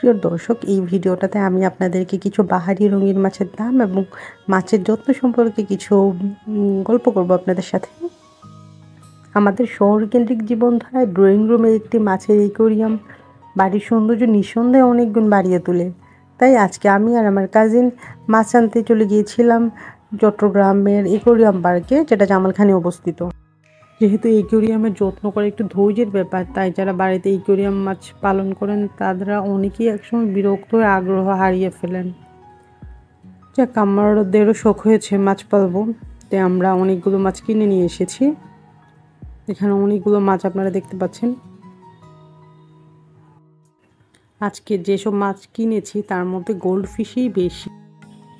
প্রিয় দর্শক, এই ভিডিওটাতে আমি আপনাদেরকে কিছু বাহারি রঙিন মাছের দাম এবং মাছের যত্ন সম্পর্কে কিছু গল্প করব আপনাদের সাথে। আমাদের শহরকেন্দ্রিক জীবনধারায় ড্রয়িং রুমে একটি মাছের অ্যাকোয়ারিয়াম বাড়ির সৌন্দর্য নিঃসন্দেহে অনেক গুণ বাড়িয়ে তোলে। তাই আজকে আমি আর আমার কাজিন মাছ আনতে চলে গিয়েছিলাম চট্টগ্রামের অ্যাকোয়ারিয়াম পার্কে, যেটা জামালখানে অবস্থিত। যেহেতু অ্যাকোয়ারিয়ামের যত্ন করা একটু ধৈর্যের ব্যাপার, তাই যারা বাড়িতে অ্যাকোয়ারিয়াম মাছ পালন করেন তারা অনেকেই একসময় বিরক্ত হয়ে আগ্রহ হারিয়ে ফেলেন। যাক, আমাদেরও শখ হয়েছে মাছ পালবো, তাই আমরা অনেকগুলো মাছ কিনে নিয়ে এসেছি। এখানে অনেকগুলো মাছ আপনারা দেখতে পাচ্ছেন। আজকে যেসব মাছ কিনেছি তার মধ্যে গোল্ড ফিশই বেশি।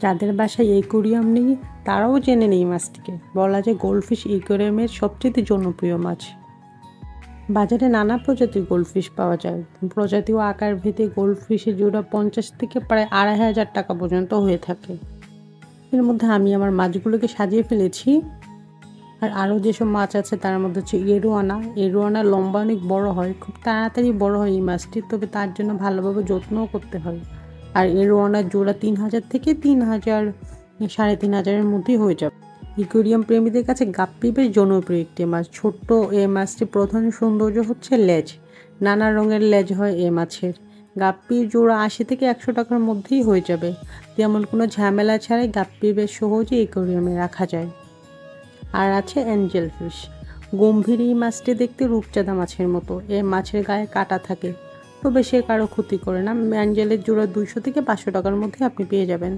যাদের বাসায় অ্যাকোয়ারিয়াম নেই তারাও জেনে নেই মাছটিকে। বলা যায় গোল্ড ফিশ অ্যাকোয়ারিয়ামের সবচেয়ে জনপ্রিয় মাছ। বাজারে নানা প্রজাতির গোল্ডফিশ পাওয়া যায়। প্রজাতি ও আকার ভেদে গোল্ডফিশের জোড়া 50 থেকে প্রায় 2500 টাকা পর্যন্ত হয়ে থাকে। এর মধ্যে আমি আমার মাছগুলোকে সাজিয়ে ফেলেছি। আর আরও যেসব মাছ আছে তার মধ্যে হচ্ছে এরোয়ানা লম্বা অনেক বড় হয়, খুব তাড়াতাড়ি বড় হয় এই মাছটি, তবে তার জন্য ভালোভাবে যত্নও করতে হয়। আর এরোয়ানার জোড়া 3000 থেকে 3000 3500-এর মধ্যেই হয়ে যাবে। অ্যাকোয়ারিয়াম প্রেমীদের কাছে গাপ্পি বেশ জনপ্রিয় একটি মাছ। ছোট্ট এই মাছটির প্রধান সৌন্দর্য হচ্ছে লেজ। নানা রঙের লেজ হয় এই মাছের। গাপ্পির জোড়া 80 থেকে 100 টাকার মধ্যেই হয়ে যাবে। তেমন কোনো ঝামেলা ছাড়াই গাপ্পি বেশ সহজেই অ্যাকোয়ারিয়ামে রাখা যায়। আর আছে অ্যাঞ্জেল ফিশ। গম্ভীর এই মাছটি দেখতে রূপচাঁদা মাছের মতো। এই মাছের গায়ে কাঁটা থাকে, তবে সে কারো ক্ষতি করে না। অ্যাঞ্জেলের জোড়া 200 থেকে 500 টাকার মধ্যে আপনি পেয়ে যাবেন।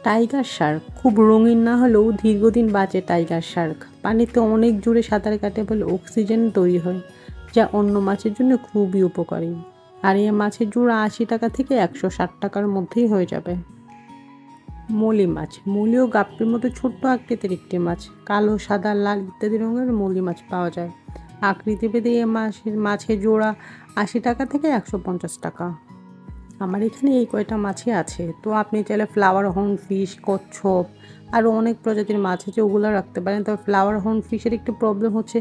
টাইগার শার্ক খুব রঙিন না হলেও দীর্ঘদিন বাঁচে। টাইগার শার্ক পানিতে অনেক জোরে সাঁতার কাটে বলে অক্সিজেন তৈরি হয়, যা অন্য মাছের জন্য খুবই উপকারী। আর এই মাছের জোড়া 80 টাকা থেকে 160 টাকার মধ্যেই হয়ে যাবে। মলি মাছ। মলিও গাপ্পির মতো ছোট্ট আকৃতির একটি মাছ। কালো, সাদা, লাল ইত্যাদি রঙের মলি মাছ পাওয়া যায়। আকৃতি ভেদে এই মাছের জোড়া 80 টাকা থেকে 150 টাকা। আমার এখানে এই কয়টা মাছই আছে, তো আপনি চাইলে ফ্লাওয়ার হর্ন ফিশ, কচ্ছপ আরও অনেক প্রজাতির মাছ আছে, ওগুলো রাখতে পারেন। তবে ফ্লাওয়ার হর্ন ফিশের একটি প্রবলেম হচ্ছে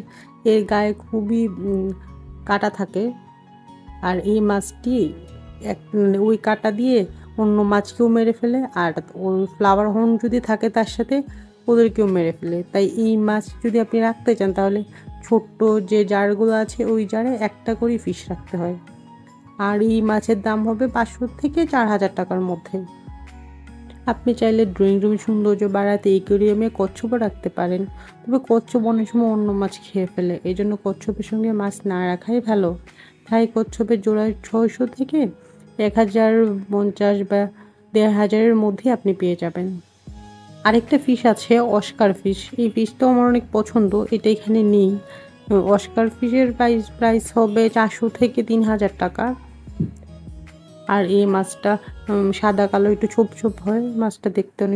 এর গায়ে খুবই কাঁটা থাকে। আর এই মাছটি ওই কাঁটা দিয়ে অন্য মাছকেও মেরে ফেলে, আর ওই ফ্লাওয়ার হর্ন যদি থাকে তার সাথে ওদেরকেও মেরে ফেলে। তাই এই মাছ যদি আপনি রাখতে চান তাহলে ছোট্ট যে জারগুলো আছে ওই জারে একটা করেই ফিশ রাখতে হয়। আর এই মাছের দাম হবে 500 থেকে 4000 টাকার মধ্যে। আপনি চাইলে ড্রয়িং রুমের সৌন্দর্য বাড়াতে অ্যাকোয়ারিয়ামে কচ্ছপও রাখতে পারেন, তবে কচ্ছপ অনেক সময় অন্য মাছ খেয়ে ফেলে, এই জন্য কচ্ছপের সঙ্গে মাছ না রাখাই ভালো। তাই কচ্ছপের জোড়ায় 600 থেকে 1050 বা 1500-এর মধ্যে আপনি পেয়ে যাবেন। আরেকটা ফিশ আছে অস্কার ফিশ। এই ফিশটাও আমার অনেক পছন্দ, এটা এখানে নেই। অস্কার ফিশের প্রাইস হবে 400 থেকে 3000 টাকা। আর এই মাছটা সাদা কালো একটু ছোপ ছোপ হয়, মাছটা দেখতে অনেক